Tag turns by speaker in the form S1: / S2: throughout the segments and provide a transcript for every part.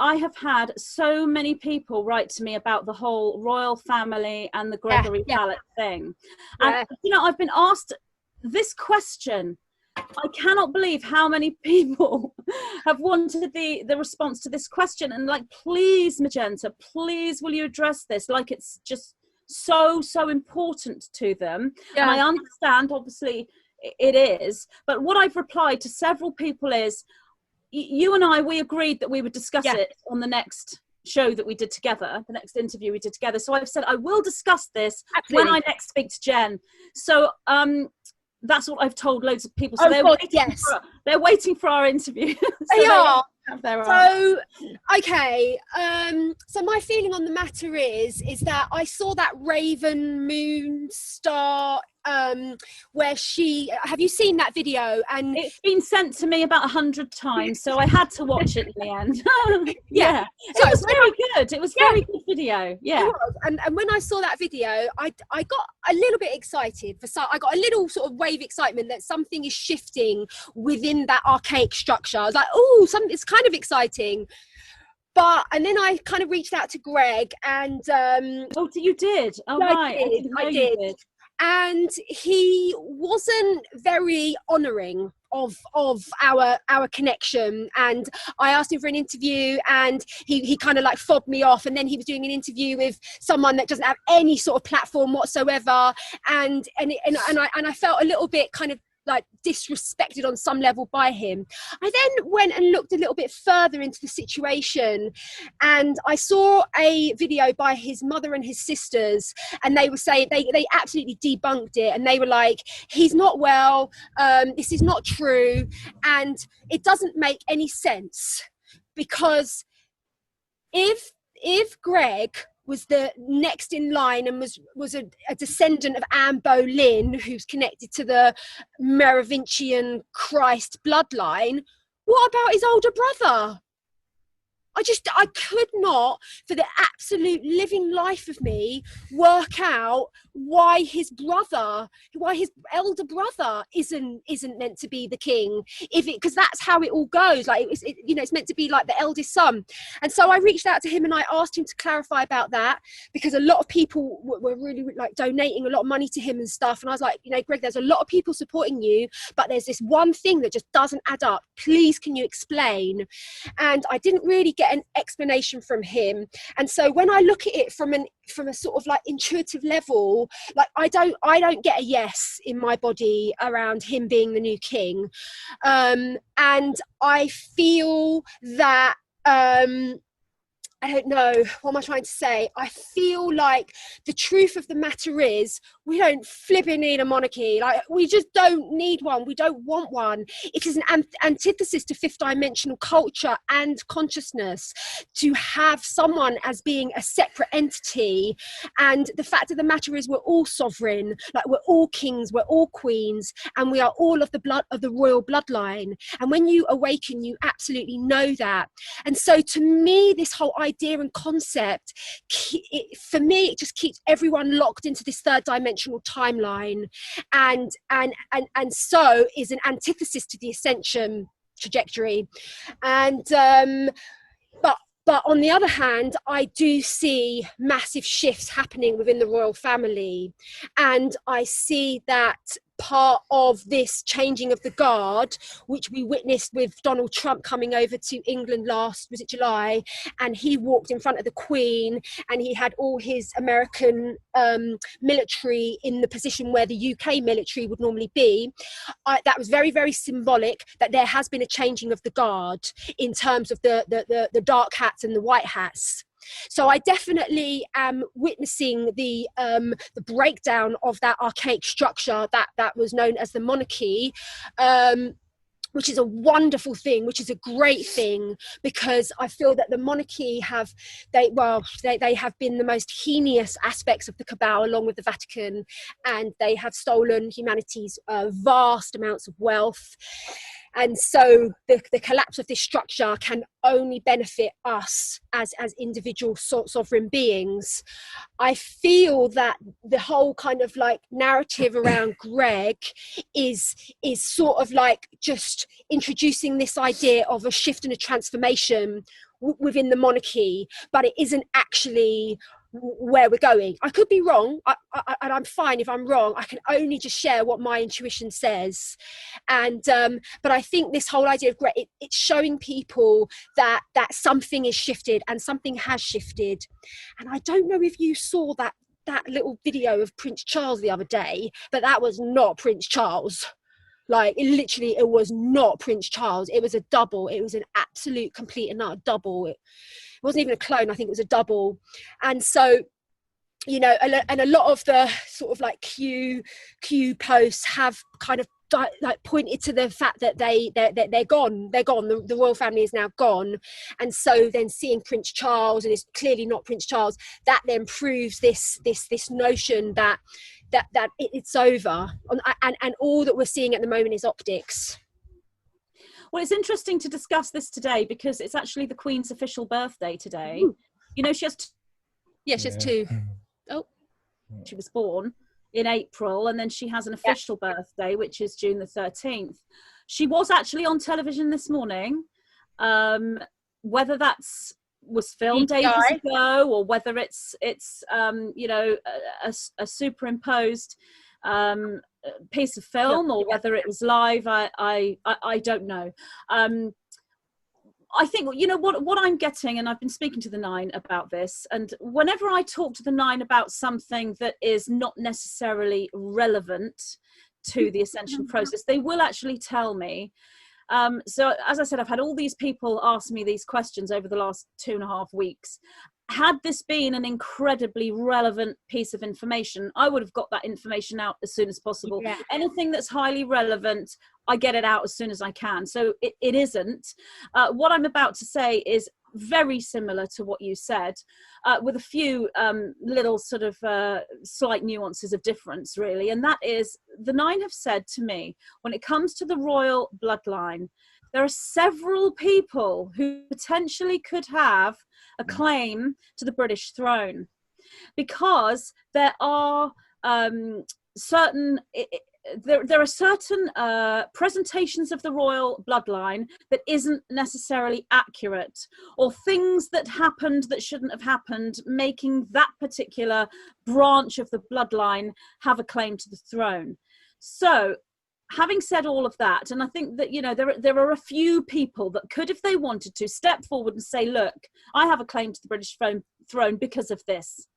S1: I have had so many people write to me about the whole royal family and the Gregory ballot thing. And, you know, I've been asked this question. I cannot believe how many people have wanted the response to this question. And like, please, Magenta, please, will you address this? Like, it's just so important to them. And I understand, obviously, it is. But what I've replied to several people is, you and I, we agreed that we would discuss it on the next show that we did together, the next interview we did together. So I've said I will discuss this when I next speak to Jen. So that's what I've told loads of people. So they're waiting for our interview.
S2: They are. So okay, so my feeling on the matter is that I saw that Raven Moon Star where have you seen that video? And
S1: it's been sent to me about 100 times, so I had to watch it in the end. So it was very good. It was very good video. Yeah, it was.
S2: And when I saw that video, I got a little bit excited I got a little sort of wave excitement that something is shifting within that archaic structure. I was like, oh, it's kind of exciting. And then I kind of reached out to Greg and
S1: you did?
S2: I did. And he wasn't very honouring of our connection, and I asked him for an interview and he kind of like fobbed me off, and then he was doing an interview with someone that doesn't have any sort of platform whatsoever, and I felt a little bit kind of like disrespected on some level by him. I then went and looked a little bit further into the situation, and I saw a video by his mother and his sisters, and they were saying they absolutely debunked it, and they were like, he's not well, this is not true, and it doesn't make any sense, because if Greg was the next in line and was a descendant of Anne Boleyn, who's connected to the Merovingian Christ bloodline, what about his older brother? I could not, for the absolute living life of me, work out why his elder brother isn't meant to be the king, because that's how it all goes. Like it's meant to be like the eldest son. And so I reached out to him and I asked him to clarify about that, because a lot of people were really like donating a lot of money to him and stuff. And I was like, Greg, there's a lot of people supporting you, but there's this one thing that just doesn't add up. Please, can you explain? And I didn't really get an explanation from him. And so when I look at it from a sort of like intuitive level, like I don't get a yes in my body around him being the new king, and I feel that I don't know, what am I trying to say? I feel like the truth of the matter is we don't flipping need a monarchy. Like, we just don't need one. We don't want one. It is an antithesis to fifth dimensional culture and consciousness to have someone as being a separate entity. And the fact of the matter is we're all sovereign, like we're all kings, we're all queens, and we are all of the blood of the royal bloodline. And when you awaken, you absolutely know that. And so to me, this whole idea and concept, for me, it just keeps everyone locked into this third dimensional timeline, and so is an antithesis to the ascension trajectory. And but on the other hand, I do see massive shifts happening within the royal family, and I see that part of this changing of the guard, which we witnessed with Donald Trump coming over to England was it July, and he walked in front of the Queen and he had all his American military in the position where the UK military would normally be. That was very, very symbolic that there has been a changing of the guard in terms of the dark hats and the white hats. So I definitely am witnessing the breakdown of that archaic structure that was known as the monarchy, which is a wonderful thing, which is a great thing, because I feel that the monarchy have been the most heinous aspects of the cabal, along with the Vatican, and they have stolen humanity's vast amounts of wealth. And so the collapse of this structure can only benefit us as individual sovereign beings. I feel that the whole kind of like narrative around Greg is sort of like just introducing this idea of a shift and a transformation, within the monarchy, but it isn't actually where we're going. I could be wrong, and I'm fine if I'm wrong. I can only just share what my intuition says. And but I think this whole idea of it's showing people that something is shifted, and something has shifted. And I don't know if you saw that little video of Prince Charles the other day, but that was not Prince Charles. Like, it was not Prince Charles. It was a double. It was an absolute, complete and utter double. It wasn't even a clone. I think it was a double. And so, you know, and a lot of the sort of like Q posts have kind of like pointed to the fact that they're gone. The royal family is now gone. And so then seeing Prince Charles, and it's clearly not Prince Charles, that then proves this notion that it's over, and all that we're seeing at the moment is optics.
S1: Well, it's interesting to discuss this today because it's actually the Queen's official birthday today. Ooh. You know, she has two. Oh, she was born in April, and then she has an official birthday, which is June the 13th. She was actually on television this morning. Whether was filmed ages ago, or whether it's you know, a superimposed piece of film, or whether it was live, I don't know. I think, you know, what I'm getting, and I've been speaking to the Nine about this, and whenever I talk to the Nine about something that is not necessarily relevant to the ascension process, they will actually tell me. So as I said, I've had all these people ask me these questions over the last 2.5 weeks. Had this been an incredibly relevant piece of information, I would have got that information out as soon as possible. Yeah. Anything that's highly relevant, I get it out as soon as I can. So it isn't. What I'm about to say is very similar to what you said, with a few little sort of slight nuances of difference, really. And that is, the Nine have said to me, when it comes to the royal bloodline, there are several people who potentially could have a claim to the British throne, because there are certain presentations of the royal bloodline that isn't necessarily accurate, or things that happened that shouldn't have happened, making that particular branch of the bloodline have a claim to the throne. So having said all of that, and I think that, you know, there are a few people that could, if they wanted to, step forward and say, look, I have a claim to the British throne because of this.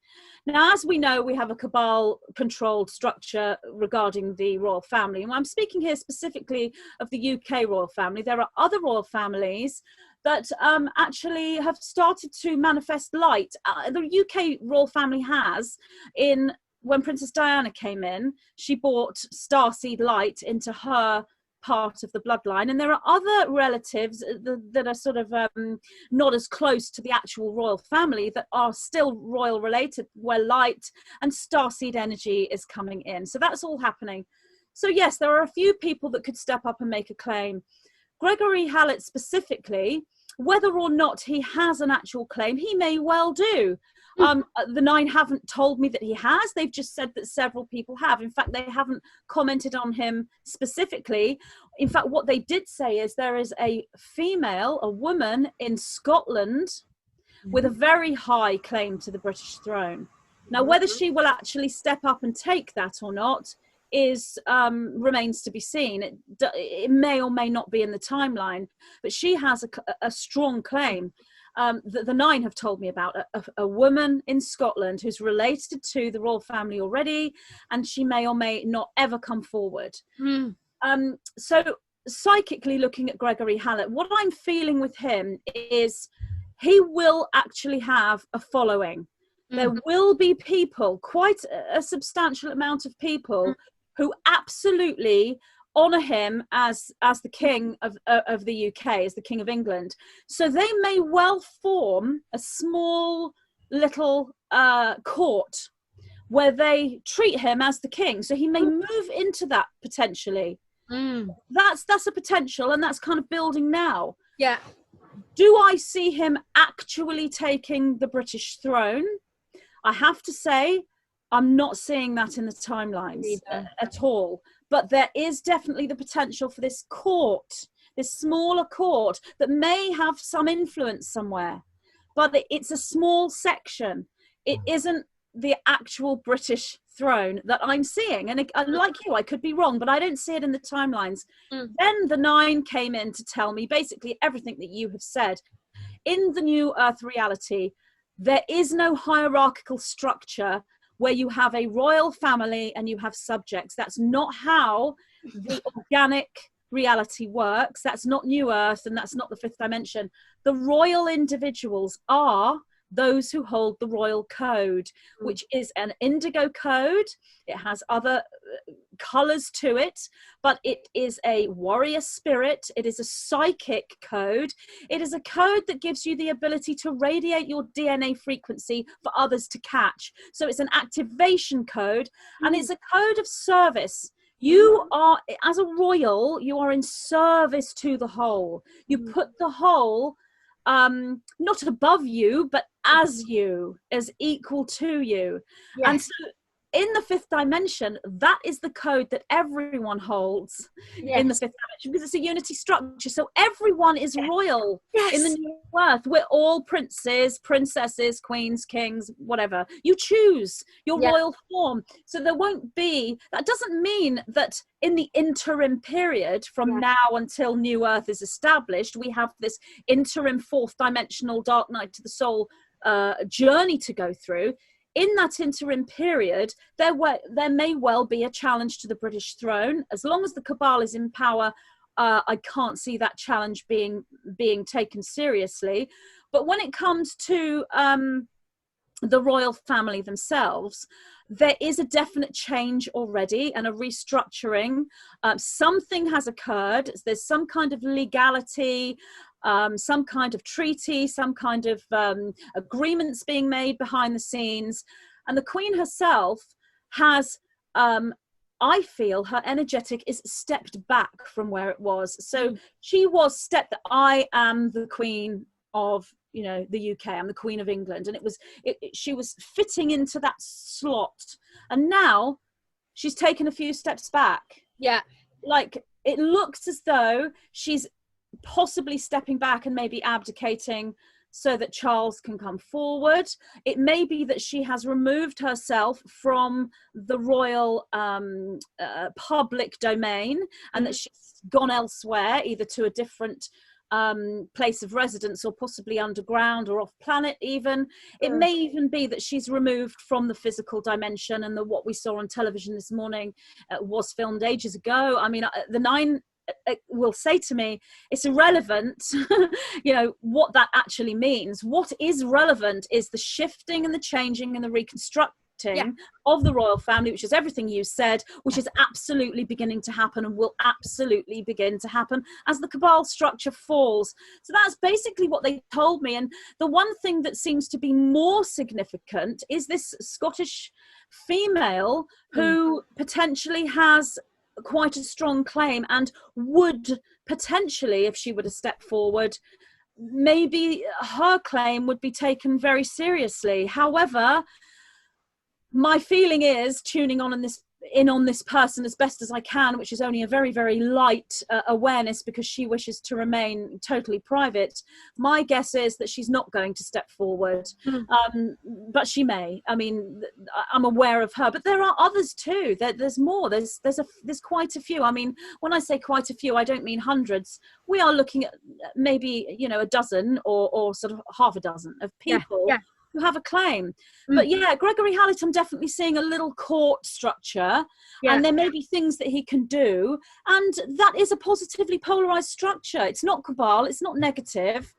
S1: Now, as we know, we have a cabal-controlled structure regarding the royal family. And I'm speaking here specifically of the UK royal family. There are other royal families that actually have started to manifest light. The UK royal family has, when Princess Diana came in, she brought Starseed light into her part of the bloodline, and there are other relatives that are sort of not as close to the actual royal family that are still royal related, where light and starseed energy is coming in. So that's all happening. So yes, there are a few people that could step up and make a claim. Gregory Helix specifically, whether or not he has an actual claim, he may well do. The Nine haven't told me that he has. They've just said that several people have. In fact, they haven't commented on him specifically. In fact, what they did say is there is a woman in Scotland with a very high claim to the British throne. Now, whether she will actually step up and take that or not remains to be seen. It may or may not be in the timeline, but she has a strong claim. The Nine have told me about a woman in Scotland who's related to the royal family already, and she may or may not ever come forward. So psychically looking at Gregory Helix, what I'm feeling with him is he will actually have a following. There will be people, quite a substantial amount of people, who absolutely honour him as the king of the UK, as the King of England. So they may well form a small little court where they treat him as the king. So he may move into that potentially. That's a potential, and that's kind of building now.
S2: Yeah.
S1: Do I see him actually taking the British throne? I have to say, I'm not seeing that in the timelines at all. But there is definitely the potential for this court this smaller court that may have some influence somewhere, but it's a small section. It isn't the actual British throne that I'm seeing. And like you, I could be wrong, but I don't see it in the timelines. Then the 9 came in to tell me basically everything that you have said. In the New Earth reality, there is no hierarchical structure where you have a royal family and you have subjects. That's not how the organic reality works. That's not New Earth, and that's not the 5th dimension. The royal individuals are those who hold the royal code, which is an indigo code. It has other colors to it, but it is a warrior spirit. It is a psychic code. It is a code that gives you the ability to radiate your DNA frequency for others to catch. So it's an activation code, and it's a code of service. You are, as a royal, you are in service to the whole. You put the whole not above you, but as you, as equal to you. Yes. And so in the 5th dimension, that is the code that everyone holds in the 5th dimension, because it's a unity structure. So everyone is royal in the New Earth. We're all princes, princesses, queens, kings, whatever. You choose your royal form. So there won't be, that doesn't mean that in the interim period from now until New Earth is established, we have this interim 4th dimensional dark night to the soul journey to go through. In that interim period, there may well be a challenge to the British throne. As long as the Cabal is in power, I can't see that challenge being taken seriously. But when it comes to the royal family themselves, there is a definite change already and a restructuring. Something has occurred. There's some kind of legality, some kind of treaty, some kind of agreements being made behind the scenes. And the Queen herself has, I feel her energetic is stepped back from where it was. So she was stepped, I am the Queen of, you know, the UK, I'm the Queen of England. And she was fitting into that slot. And now she's taken a few steps back. Yeah. Like, it looks as though she's possibly stepping back and maybe abdicating so that Charles can come forward. It may be that she has removed herself from the royal public domain, and that she's gone elsewhere, either to a different place of residence, or possibly underground or off planet even. It may even be that she's removed from the physical dimension, and what we saw on television this morning was filmed ages ago. I mean, the 9 will say to me, it's irrelevant, you know, what that actually means. What is relevant is the shifting and the changing and the reconstructing of the royal family, which is everything you said, which is absolutely beginning to happen and will absolutely begin to happen as the Cabal structure falls. So that's basically what they told me. And the one thing that seems to be more significant is this Scottish female who potentially has quite a strong claim and would potentially, if she were to step forward, maybe her claim would be taken very seriously. However, my feeling is, tuning on this person as best as I can, which is only a very, very light awareness because she wishes to remain totally private, my guess is that she's not going to step forward. But she may. I mean, I'm aware of her, but there are others too. There's more. There's quite a few. I mean, when I say quite a few, I don't mean hundreds. We are looking at maybe, you know, a dozen or sort of half a dozen of people who have a claim. But yeah, Gregory Hallett, I'm definitely seeing a little court structure, and there may be things that he can do, and that is a positively polarized structure. It's not Cabal, it's not negative,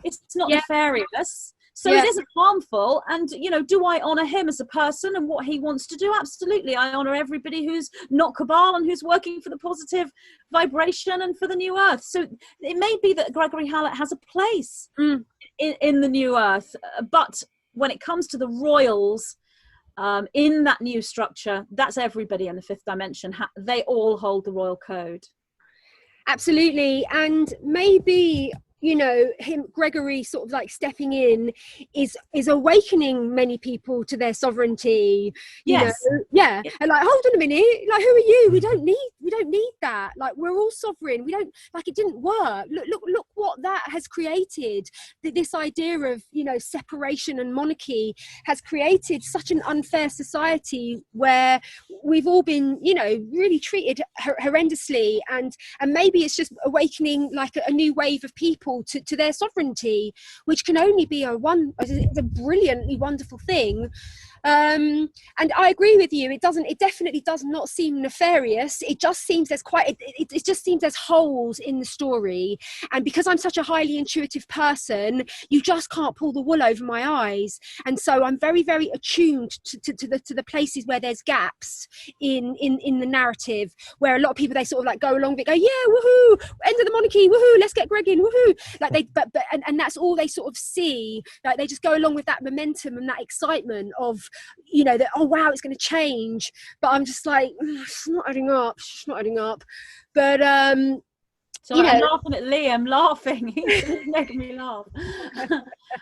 S1: it's not nefarious, so it isn't harmful. And, you know, do I honor him as a person and what he wants to do? Absolutely. I honor everybody who's not Cabal and who's working for the positive vibration and for the New Earth. So it may be that Gregory Hallett has a place in the New Earth, but when it comes to the royals in that new structure, that's everybody in the 5th dimension. They all hold the royal code.
S2: Absolutely. And maybe Gregory sort of like stepping in is awakening many people to their sovereignty. And like, hold on a minute, like, who are you? We don't need that. Like, we're all sovereign. We don't, like, it didn't work. Look what that has created. This idea of separation and monarchy has created such an unfair society where we've all been really treated horrendously, and maybe it's just awakening like a new wave of people to their sovereignty, which can only be a brilliantly wonderful thing. And I agree with you. It definitely does not seem nefarious. It just seems it just seems there's holes in the story. And because I'm such a highly intuitive person, you just can't pull the wool over my eyes. And so I'm very, very attuned to the places where there's gaps in the narrative, where a lot of people, they sort of like go along with it, go, yeah, woohoo, end of the monarchy, woohoo, let's get Greg in, woohoo. Like and that's all they sort of see. Like, they just go along with that momentum and that excitement of, that, oh wow, it's going to change. But I'm just like, it's not adding up. But
S1: so I'm laughing at Liam laughing. He's making me laugh.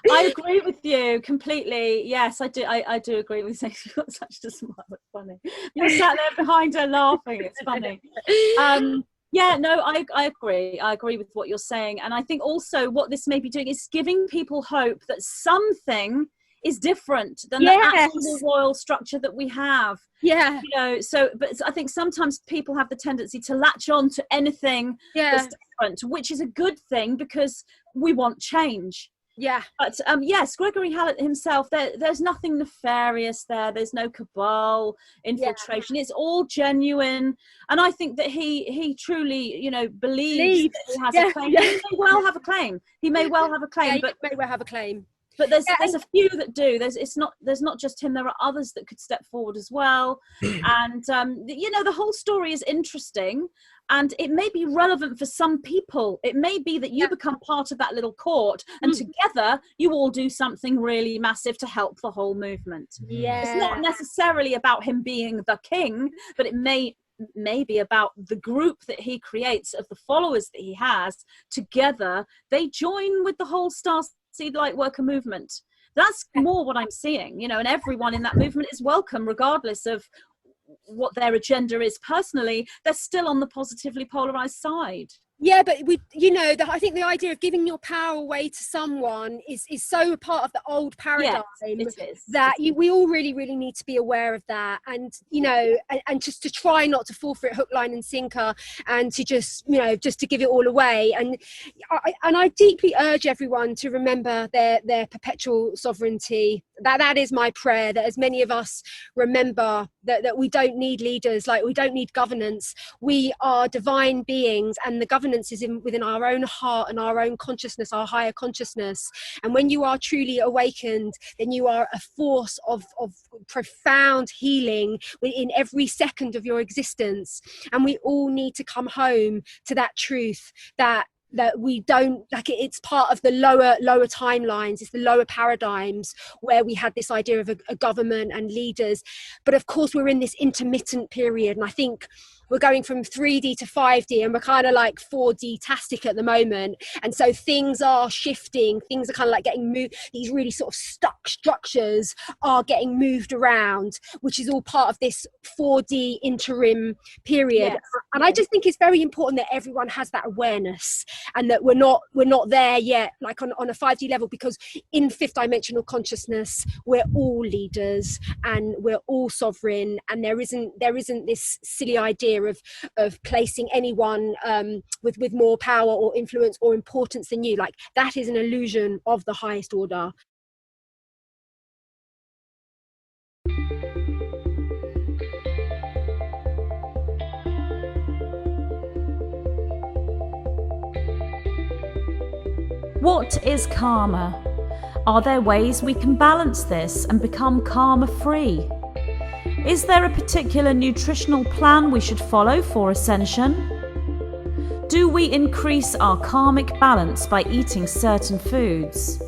S1: I agree with you completely. Yes, I do. I do agree with you. You've got such a smile. It's funny. You're sat there behind her laughing. It's funny. I agree. I agree with what you're saying. And I think also what this may be doing is giving people hope that something is different than the actual royal structure that we have.
S2: Yeah.
S1: But I think sometimes people have the tendency to latch on to anything that's different, which is a good thing because we want change.
S2: Yeah.
S1: But yes, Gregory Hallett himself, there's nothing nefarious there. There's no cabal infiltration. It's all genuine. And I think that he truly, believes that he has a claim. Yeah. He may well have a claim. He may well have a claim. But there's a few that do. There's not just him. There are others that could step forward as well. And the whole story is interesting, and it may be relevant for some people. It may be that you become part of that little court, and together you all do something really massive to help the whole movement.
S2: Yeah.
S1: It's not necessarily about him being the king, but it may be about the group that he creates of the followers that he has. Together they join with the whole Starseed light worker movement. That's more what I'm seeing, and everyone in that movement is welcome, regardless of what their agenda is personally. They're still on the positively polarized side.
S2: Yeah, but I think the idea of giving your power away to someone is so a part of the old paradigm that we all really, really need to be aware of that, and and just to try not to fall for it hook, line, and sinker, and to just to give it all away. And I deeply urge everyone to remember their perpetual sovereignty. That is my prayer, that as many of us remember that we don't need leaders, like we don't need governance. We are divine beings, and the governance is within our own heart and our own consciousness, our higher consciousness. And when you are truly awakened, then you are a force of profound healing in every second of your existence. And we all need to come home to that truth, that we don't, like, it's part of the lower timelines, it's the lower paradigms where we had this idea of a government and leaders. But of course we're in this intermittent period, and I think we're going from 3D to 5D, and we're kind of like 4D-tastic at the moment. And so things are shifting, things are kind of like getting moved, these really sort of stuck structures are getting moved around, which is all part of this 4D interim period. Yes. And I just think it's very important that everyone has that awareness, and that we're not there yet, like on a 5D level, because in fifth dimensional consciousness, we're all leaders and we're all sovereign, and there isn't this silly idea of placing anyone with more power or influence or importance than you. Like, that is an illusion of the highest order.
S3: What is karma? Are there ways we can balance this and become karma-free? Is there a particular nutritional plan we should follow for ascension? Do we increase our karmic balance by eating certain foods?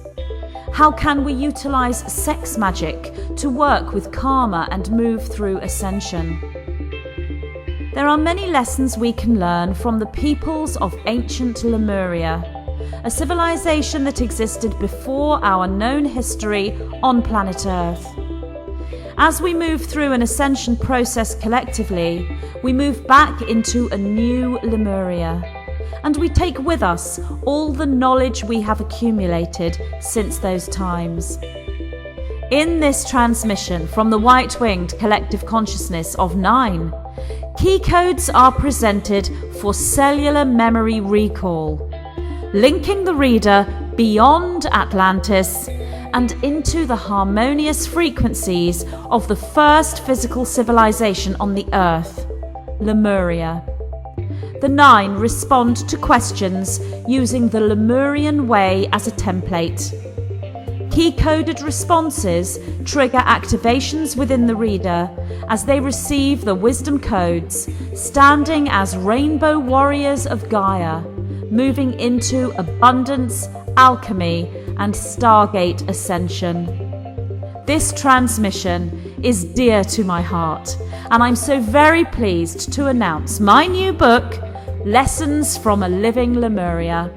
S3: How can we utilize sex magic to work with karma and move through ascension? There are many lessons we can learn from the peoples of ancient Lemuria. a civilization that existed before our known history on planet Earth. As we move through an ascension process collectively, we move back into a new Lemuria, and we take with us all the knowledge we have accumulated since those times. In this transmission from the white-winged collective consciousness of 9, key codes are presented for cellular memory recall, linking the reader beyond Atlantis and into the harmonious frequencies of the first physical civilization on the Earth, Lemuria. The 9 respond to questions using the Lemurian way as a template. Key-coded responses trigger activations within the reader as they receive the wisdom codes, standing as rainbow warriors of Gaia, moving into abundance, alchemy, and Stargate ascension. This transmission is dear to my heart, and I'm so very pleased to announce my new book, Lessons from a Living Lemuria,